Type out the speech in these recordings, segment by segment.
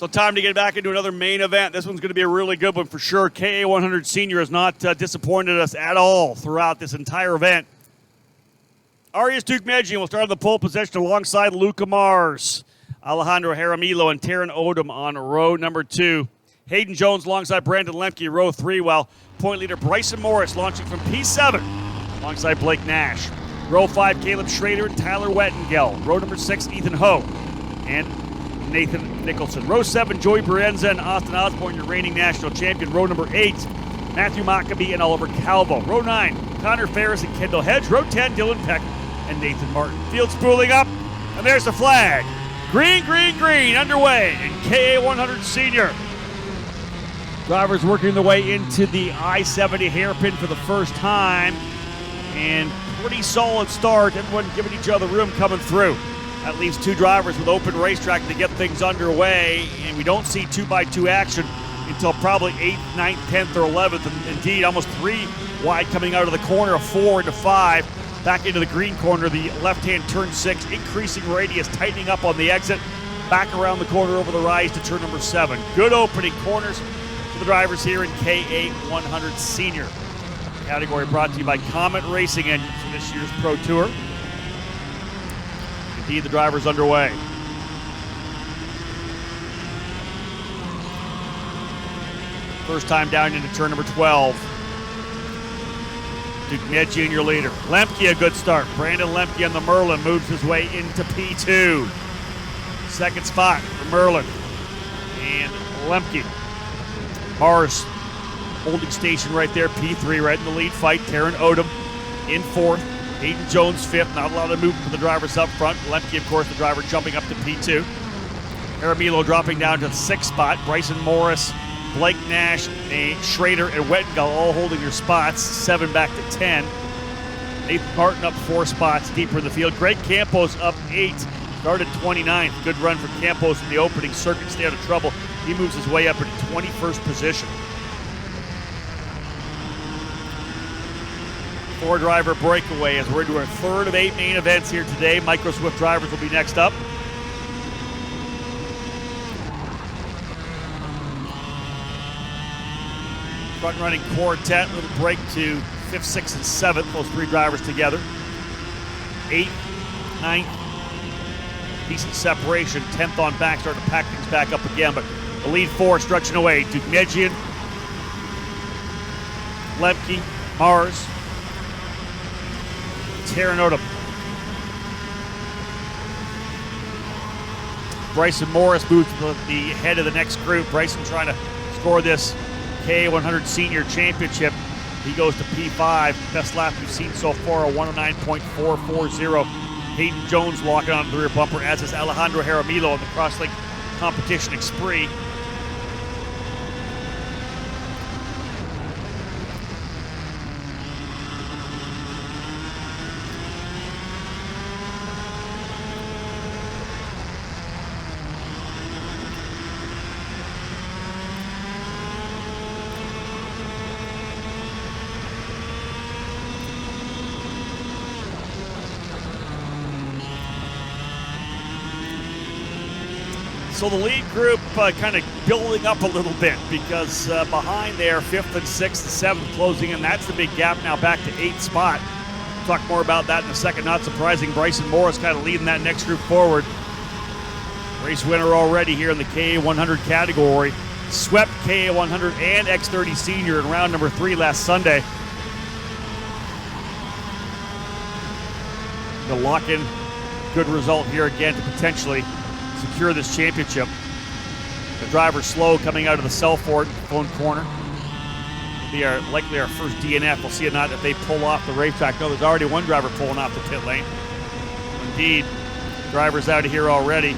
So time to get back into another main event. This one's going to be a really good one for sure. KA100 Senior has not disappointed us at all throughout this entire event. Arias Duke-Medjian will start on the pole position alongside Luca Mars, Alejandro Jaramillo, and Taron Odom on row number 2. Hayden Jones alongside Brandon Lemke, row 3, while point leader Bryson Morris launching from P7 alongside Blake Nash. Row 5, Caleb Schrader and Tyler Wettengel. Row number 6, Ethan Ho and Nathan Nicholson. Row 7, Joey Brienza and Austin Osborne, your reigning national champion. Row number 8, Matthew Maccabee and Oliver Calvo. Row 9, Connor Ferris and Kendall Hedge. Row 10, Dylan Peck and Nathan Martin. Field spooling up, and there's the flag. Green, green, green, underway in KA100 Senior. Drivers working their way into the I-70 hairpin for the first time, and pretty solid start. Everyone giving each other room coming through. That leaves 2 drivers with open racetrack to get things underway, and we don't see 2x2 action until probably 8th, 9th, 10th, or 11th, and indeed almost 3 wide coming out of the corner of 4 into 5. Back into the green corner, the left-hand turn 6, increasing radius, tightening up on the exit. Back around the corner over the rise to turn number 7. Good opening corners for the drivers here in KA100 Senior. Category brought to you by Comet Racing Engines for this year's Pro Tour. Indeed, the driver's underway. First time down into turn number 12. Duke-Medjian, your leader. Lemke, a good start. Brandon Lemke on the Merlin moves his way into P2. Second spot for Merlin and Lemke. Mars holding station right there, P3, right in the lead fight. Taron Odom in 4th. Hayden Jones 5th. Not a lot of movement for the drivers up front. Lemke, of course, the driver jumping up to P2. Jaramillo dropping down to the 6th spot. Bryson Morris, Blake Nash, Schrader, and Wettengel all holding their spots. 7 back to 10. Nathan Martin up 4 spots deeper in the field. Greg Campos up 8. Started 29th. Good run for Campos in the opening circuit. Stay out of trouble. He moves his way up into 21st position. 4-driver breakaway as we're into our 3rd of 8 main events here today. Micro Swift drivers will be next up. Front running quartet, little break to 5th, 6th, and 7th. Those 3 drivers together. 8th, 9th, decent separation. 10th on back, starting to pack things back up again. But the lead 4 stretching away. Duke-Medjian, Lemke, Mars, Taron Odom. Bryson Morris moves to the head of the next group. Bryson trying to score this KA100 Senior Championship. He goes to P5. Best lap we've seen so far, a 109.440. Hayden Jones locking onto the rear bumper, as is Alejandro Jaramillo in the Crosslink Competition Spree. So the lead group kind of building up a little bit because behind there, 5th and 6th and 7th closing in. That's the big gap now back to 8th spot. We'll talk more about that in a second. Not surprising, Bryson Morris kind of leading that next group forward. Race winner already here in the KA100 category. Swept KA100 and X30 Senior in round number 3 last Sunday. The lock-in good result here again to potentially secure this championship. The driver slow coming out of the cell phone corner. Be likely our first DNF. We'll see or not if they pull off the racetrack. No, there's already 1 driver pulling off the pit lane. Indeed, drivers out of here already.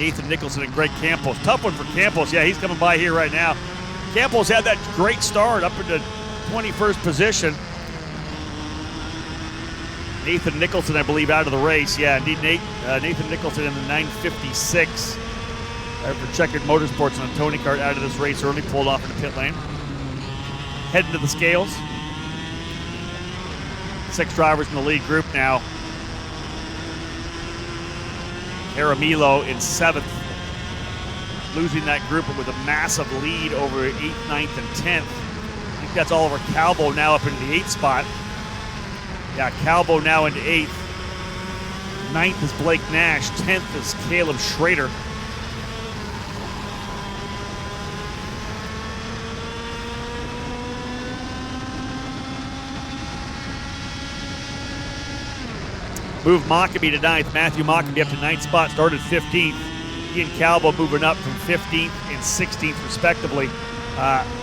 Nathan Nicholson and Greg Campos. Tough one for Campos. Yeah, he's coming by here right now. Campos had that great start up into 21st position. Nathan Nicholson, I believe, out of the race. Yeah, indeed, Nathan Nicholson in the 956. For Checkered Motorsports on a Tony kart out of this race early, pulled off in the pit lane. Heading to the scales. 6 drivers in the lead group now. Jaramillo in 7th. losing that group, but with a massive lead over 8th, 9th, and 10th. I think that's Oliver Calvo now up into the 8th spot. Yeah, Calvo now into 8th. 9th is Blake Nash. 10th is Caleb Schrader. Move Mockabee to 9th. Matthew Mockabee up to 9th spot, started 15th. Ian Calvo moving up from 15th and 16th respectively.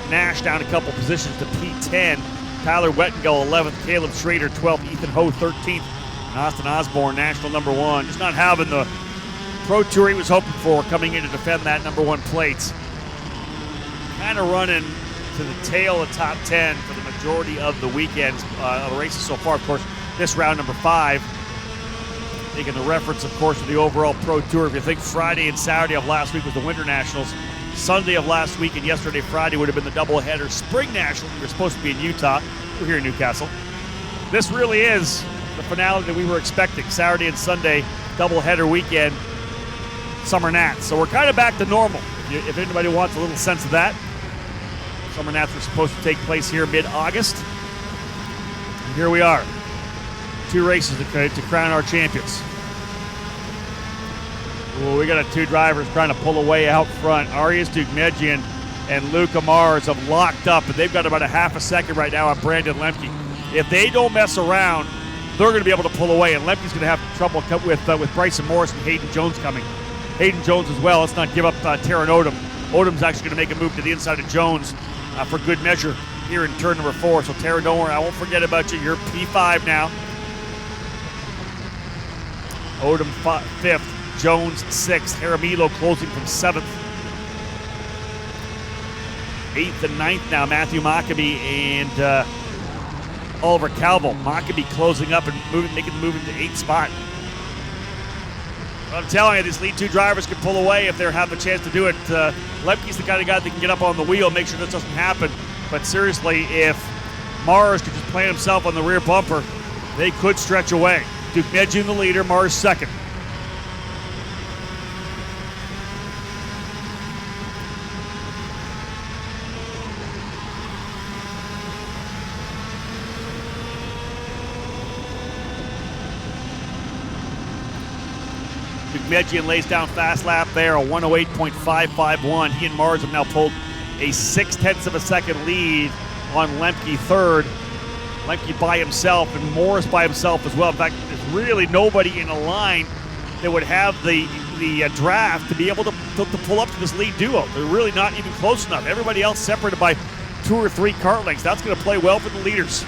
Nash down a couple positions to P10. Tyler Wettengo 11th. Caleb Schrader 12th. Ethan Ho 13th. And Austin Osborne, national number 1. Just not having the Pro Tour he was hoping for coming in to defend that number 1 plate. Kind of running to the tail of top 10 for the majority of the weekends of the races so far. Of course, this round number 5. Taking the reference, of course, to the overall Pro Tour. If you think Friday and Saturday of last week was the Winter Nationals, Sunday of last week and yesterday, Friday, would have been the doubleheader Spring Nationals. We were supposed to be in Utah. We're here in Newcastle. This really is the finale that we were expecting. Saturday and Sunday, doubleheader weekend, Summer Nats. So we're kind of back to normal. If anybody wants a little sense of that, Summer Nats were supposed to take place here mid-August. And here we are. 2 races to crown our champions. Well, we got 2 drivers trying to pull away out front. Arias Dugmedjian and Luca Mars have locked up, and they've got about a half a second right now on Brandon Lemke. If they don't mess around, they're going to be able to pull away, and Lemke's going to have trouble with Bryson Morris and Hayden Jones coming. Hayden Jones as well. Let's not give up Taron Odom. Odom's actually going to make a move to the inside of Jones for good measure here in turn number 4. So Taron, don't worry, I won't forget about you. You're P5 now. Odom 5th, Jones 6th, Jaramillo closing from 7th. 8th and 9th now, Matthew Mockabee and Oliver Calvo. Mockabee closing up and making the move into 8th spot. Well, I'm telling you, these lead 2 drivers can pull away if they have the chance to do it. Lemke's the kind of guy that can get up on the wheel, make sure this doesn't happen. But seriously, if Mars could just plant himself on the rear bumper, they could stretch away. Dugmedjian the leader, Mars 2nd. Dugmedjian lays down fast lap there, a 108.551. He and Mars have now pulled a 0.6 of a second lead on Lemke 3rd. Lemke by himself and Morris by himself as well. In fact, there's really nobody in a line that would have the draft to be able to pull up to this lead duo. They're really not even close enough. Everybody else separated by 2 or 3 kart lengths. That's going to play well for the leaders.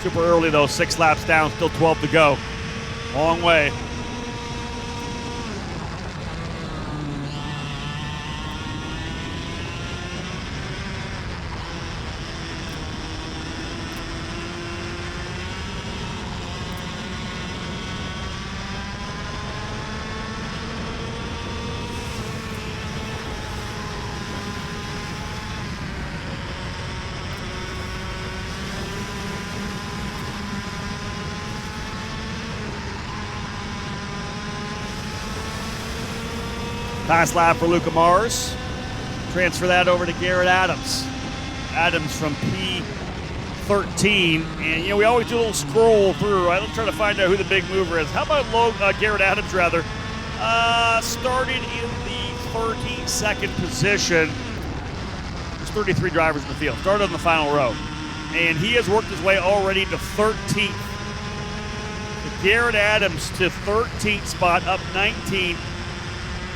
Super early though, 6 laps down, still 12 to go. Long way. Last lap for Luca Mars. Transfer that over to Garrett Adams. Adams from P13. And, we always do a little scroll through, right? Let's try to find out who the big mover is. How about Garrett Adams, rather? Started in the 32nd position. There's 33 drivers in the field. Started on the final row. And he has worked his way already to 13th. Garrett Adams to 13th spot, up 19.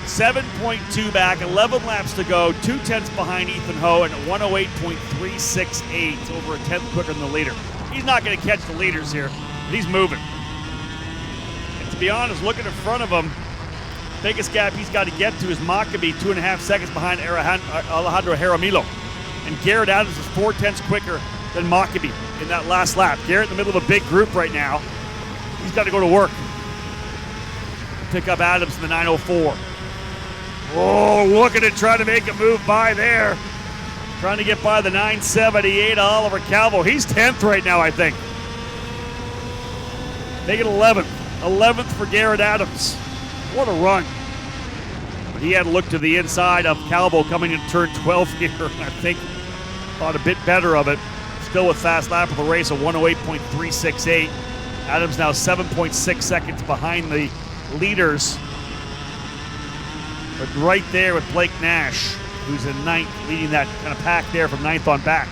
7.2 back, 11 laps to go, 2/10 behind Ethan Ho, and 108.368. It's over a 10th quicker than the leader. He's not going to catch the leaders here, but he's moving. And to be honest, looking in front of him, biggest gap he's got to get to is Mockabee, 2.5 seconds behind Alejandro Jaramillo. And Garrett Adams is 4/10 quicker than Mockabee in that last lap. Garrett in the middle of a big group right now. He's got to go to work. Pick up Adams in the 904. Oh, look at it, trying to make a move by there. Trying to get by the 978 Oliver Calvo. He's 10th right now, I think. Make it 11th. 11th for Garrett Adams. What a run. He had a look to the inside of Calvo coming into turn 12 here. I think thought a bit better of it. Still with fast lap of the race of 108.368. Adams now 7.6 seconds behind the leaders. But right there with Blake Nash, who's in ninth, leading that kind of pack there from ninth on back.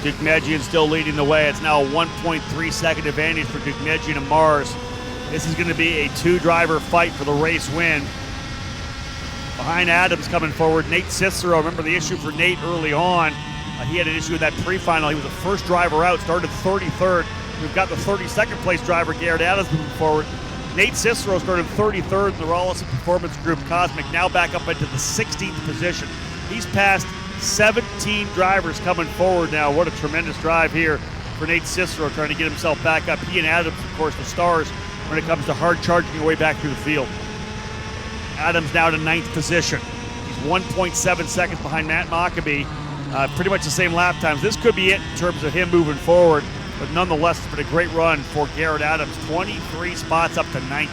Dukmedjian still leading the way. It's now a 1.3 second advantage for Dukmedjian and Mars. This is going to be a two-driver fight for the race win. Behind Adams coming forward, Nate Cicero. Remember the issue for Nate early on. He had an issue with that pre-final. He was the first driver out, started 33rd. We've got the 32nd place driver, Garrett Adams, moving forward. Nate Cicero started 33rd in the Rolison Performance Group Kosmic, now back up into the 16th position. He's passed 17 drivers coming forward now. What a tremendous drive here for Nate Cicero, trying to get himself back up. He and Adams, of course, the stars when it comes to hard charging your way back through the field. Adams now to 9th position. He's 1.7 seconds behind Matt Mockabee. Pretty much the same lap times. This could be it in terms of him moving forward, but nonetheless, it's been a great run for Garrett Adams. 23 spots up to 9th.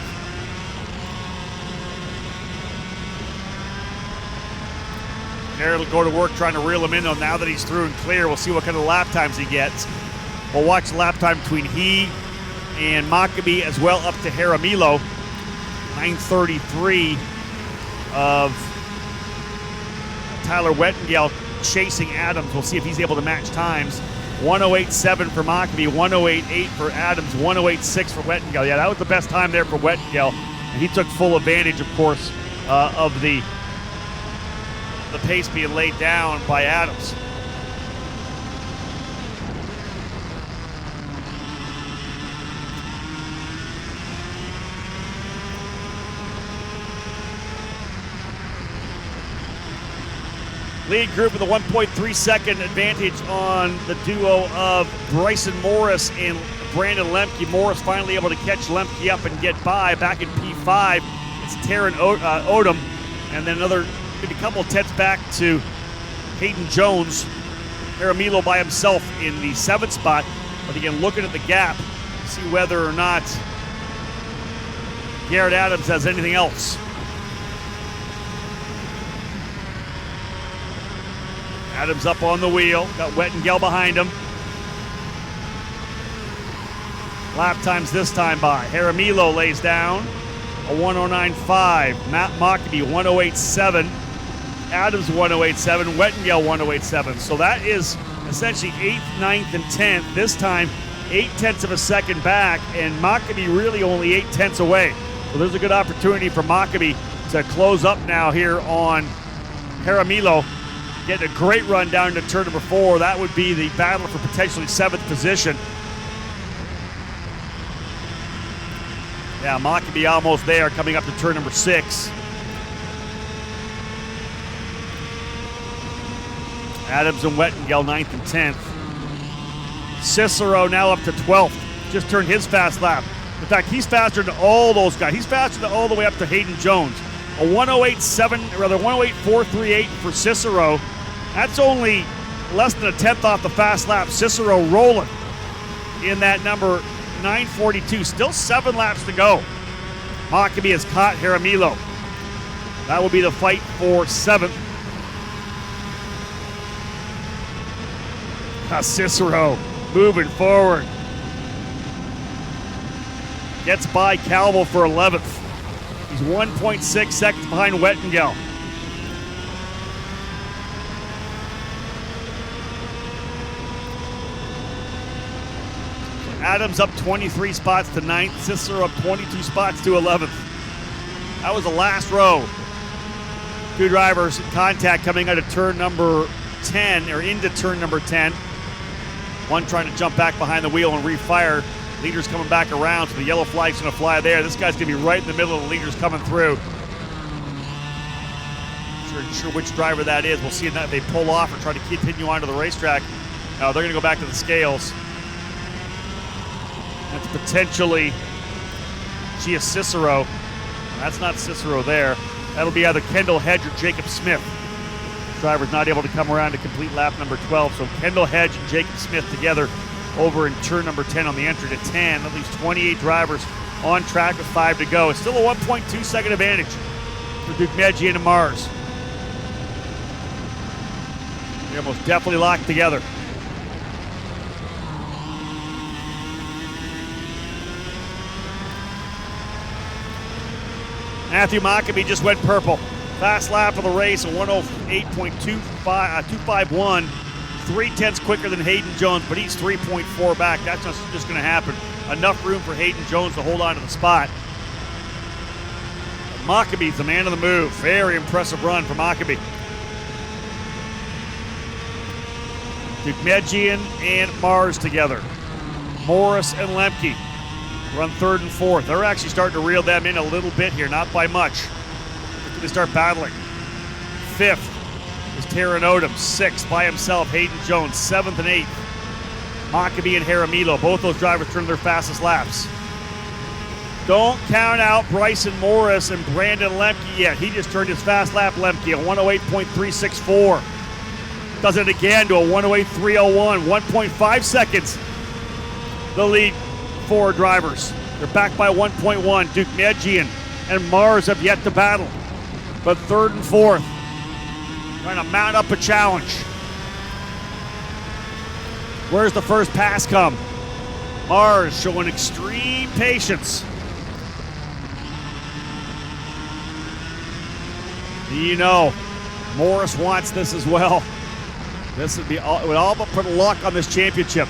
Garrett will go to work trying to reel him in, though. Now that he's through and clear, we'll see what kind of lap times he gets. We'll watch the lap time between he and Mockabee as well up to Jaramillo. 9:33 of Tyler Wettengale chasing Adams. We'll see if he's able to match times. 108.7 for Mockabee, 108.8 for Adams, 108.6 for Wettengale. Yeah, that was the best time there for Wettengale. And he took full advantage, of course, of the pace being laid down by Adams. Lead group with a 1.3 second advantage on the duo of Bryson Morris and Brandon Lemke. Morris finally able to catch Lemke up and get by. Back in P5, it's Taron Odom, and then another maybe a couple of tenths back to Hayden Jones. Jaramillo by himself in the 7th spot. But again, looking at the gap, see whether or not Garrett Adams has anything else. Adams up on the wheel, got Wettengale behind him. Lap times this time by. Jaramillo lays down a 109.5. Matt Mockabee 108.7. Adams 108.7. Wettengale 108.7. So that is essentially 8th, 9th, and 10th. This time 8/10 of a second back, and Mockabee really only 8/10 away. So there's a good opportunity for Mockabee to close up now here on Jaramillo. Getting a great run down to turn number 4. That would be the battle for potentially 7th position. Yeah, Mockabee almost there, coming up to turn number 6. Adams and Wettengale 9th and 10th. Cicero now up to 12th. Just turned his fast lap. In fact, he's faster than all those guys. He's faster than all the way up to Hayden Jones. A 108.438 for Cicero. That's only less than a tenth off the fast lap. Cicero rolling in that number 9:42. Still 7 laps to go. Mockabee has caught Jaramillo. That will be the fight for 7th. Cicero moving forward. Gets by Calvo for 11th. He's 1.6 seconds behind Wettengale. Adams up 23 spots to 9th. Cicero up 22 spots to 11th. That was the last row. Two drivers in contact coming out of turn number 10, or into turn number 10. One trying to jump back behind the wheel and refire. Leader's coming back around, so the yellow flag's going to fly there. This guy's going to be right in the middle of the leaders coming through. Not sure which driver that is. We'll see if they pull off or try to continue on to the racetrack. They're going to go back to the scales. That's potentially Gia Cicero. That's not Cicero there. That'll be either Kendall Hedge or Jacob Smith. The driver's not able to come around to complete lap number 12. So Kendall Hedge and Jacob Smith together over in turn number 10 on the entry to 10. That leaves 28 drivers on track with 5 to go. It's still a 1.2 second advantage for Duke Medjian and Mars. They're most definitely locked together. Matthew Mockabee just went purple. Fast lap of the race, a 108.251. 3/10 quicker than Hayden Jones, but he's 3.4 back. That's not just going to happen. Enough room for Hayden Jones to hold on to the spot. Mockabee's the man of the move. Very impressive run for Mockabee. Duke Medjian and Mars together. Morris and Lemke run third and fourth. They're actually starting to reel them in a little bit here, not by much. They start battling. Fifth is Taron Odom. Sixth by himself, Hayden Jones. Seventh and eighth, Mockabee and Jaramillo. Both those drivers turned their fastest laps. Don't count out Bryson Morris and Brandon Lemke yet. He just turned his fast lap, Lemke, a 108.364. Does it again to a 108.301. 1.5 seconds. The lead four drivers. They're back by 1.1. Duke Medjian and Mars have yet to battle. But third and fourth, trying to mount up a challenge. Where's the first pass come? Mars showing extreme patience. You know, Morris wants this as well. This would be all, it would all but put a lock on this championship.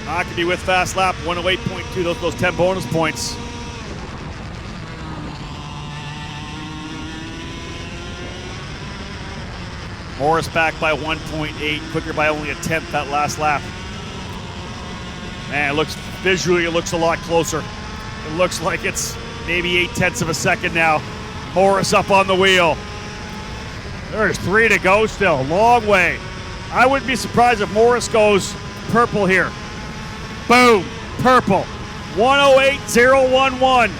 Not going to be with fast lap, 108.2, those 10 bonus points. Morris back by 1.8, quicker by only a tenth that last lap. Man, it looks, visually, it looks a lot closer. It looks like it's maybe 0.8 of a second now. Morris up on the wheel. There's 3 to go still, long way. I wouldn't be surprised if Morris goes purple here. Boom, purple, 108.011.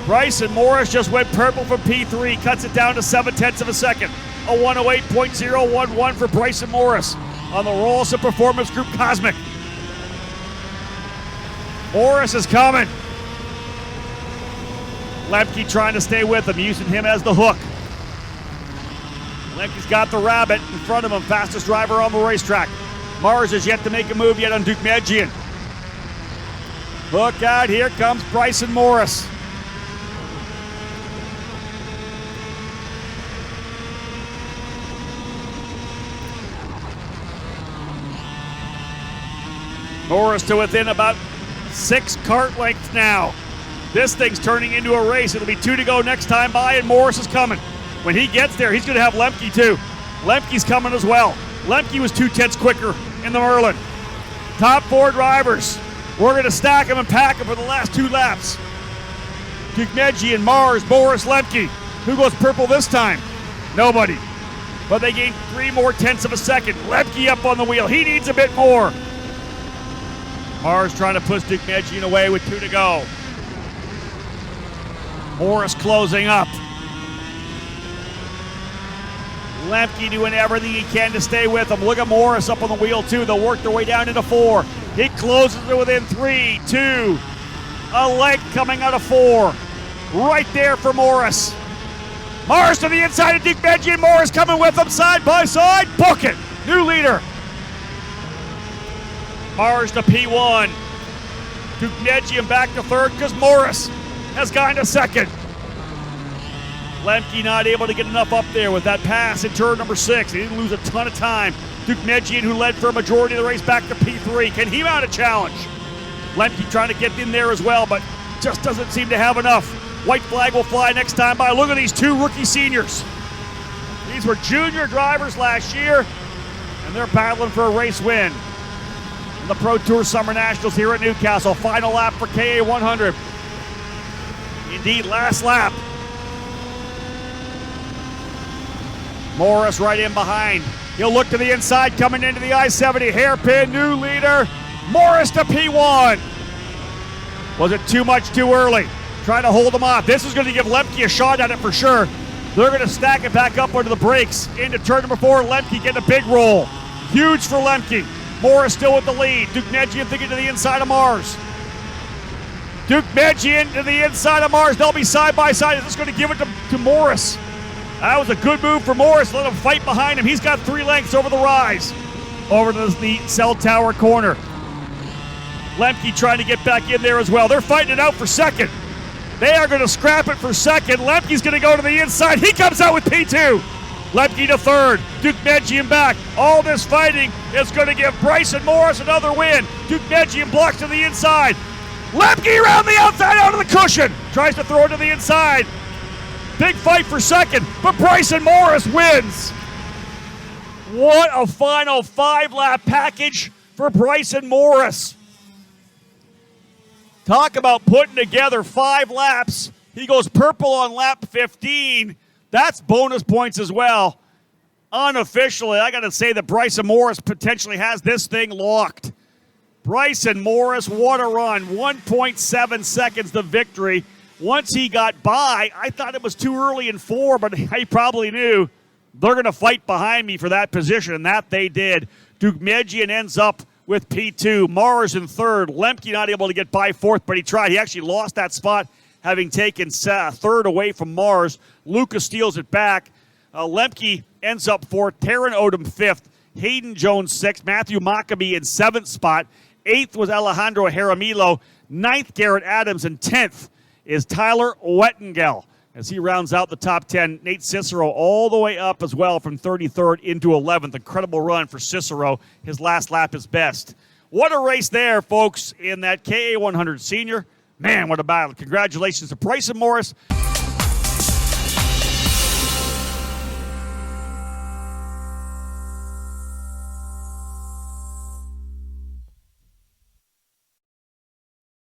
Bryson Morris just went purple from P3, cuts it down to 0.7 of a second. A 108.011 for Bryson Morris on the Rolison Performance Group Kosmic. Morris is coming. Lemke trying to stay with him, using him as the hook. Lemke's got the rabbit in front of him, fastest driver on the racetrack. Mars has yet to make a move yet on Duke Medjian. Look out, here comes Bryson Morris. Morris to within about 6 kart lengths now. This thing's turning into a race. It'll be 2 to go next time by, and Morris is coming. When he gets there, he's going to have Lemke too. Lemke's coming as well. Lemke was 0.2 quicker in the Merlin. Top 4 drivers. We're going to stack them and pack them for the last 2 laps. Duke Medjian, Mars, Morris, Lemke. Who goes purple this time? Nobody. But they gained 3 more tenths of a second. Lemke up on the wheel. He needs a bit more. Mars trying to push Duke Medjian away with 2 to go. Morris closing up. Lemke doing everything he can to stay with him. Look at Morris up on the wheel too. They'll work their way down into 4. He closes it within 3, 2. A length coming out of 4. Right there for Morris. Mars to the inside of Duke Medjian. Morris coming with him side by side. Book it. New leader. Mars to P1. Duke Medjian back to 3rd because Morris has gone to 2nd. Lemke not able to get enough up there with that pass in turn number 6. He didn't lose a ton of time. Duke Medjian, who led for a majority of the race, back to P3. Can he mount a challenge? Lemke trying to get in there as well, but just doesn't seem to have enough. White flag will fly next time by. Look at these 2 rookie seniors. These were junior drivers last year, and they're battling for a race win. In the Pro Tour Summer Nationals here at Newcastle. Final lap for KA100. Indeed, last lap. Morris right in behind. He'll look to the inside, coming into the I-70. Hairpin, new leader. Morris to P1. Was it too much too early? Trying to hold him off. This is going to give Lemke a shot at it for sure. They're going to stack it back up under the brakes. Into turn number 4, Lemke getting a big roll. Huge for Lemke. Morris still with the lead. Duke Medjian thinking to the inside of Mars. Duke Medjian to the inside of Mars. They'll be side by side. Is this going to give it to Morris? That was a good move for Morris. Let him fight behind him. He's got 3 lengths over the rise. Over to the cell tower corner. Lemke trying to get back in there as well. They're fighting it out for second. They are going to scrap it for second. Lemke's going to go to the inside. He comes out with P2. Lemke to third. Duke Medjian back. All this fighting is going to give Bryson Morris another win. Duke Medjian blocks to the inside. Lemke around the outside out of the cushion. Tries to throw it to the inside. Big fight for second, but Bryson Morris wins. What a final 5-lap package for Bryson Morris. Talk about putting together 5 laps. He goes purple on lap 15. That's bonus points as well. Unofficially, I got to say that Bryson Morris potentially has this thing locked. Bryson Morris, what a run. 1.7 seconds to victory. Once he got by, I thought it was too early in 4, but he probably knew they're going to fight behind me for that position, and that they did. Duke Medjian ends up with P2. Mars in third. Lemke not able to get by fourth, but he tried. He actually lost that spot, having taken third away from Mars. Lucas steals it back. Lemke ends up fourth. Taron Odom fifth. Hayden Jones sixth. Matthew Maccabee in seventh spot. Eighth was Alejandro Jaramillo. Ninth, Garrett Adams. And 10th is Tyler Wettengel. As he rounds out the top 10, Nate Cicero all the way up as well from 33rd into 11th. Incredible run for Cicero. His last lap is best. What a race there, folks, in that KA100 Senior. Man, what a battle. Congratulations to Bryson Morris.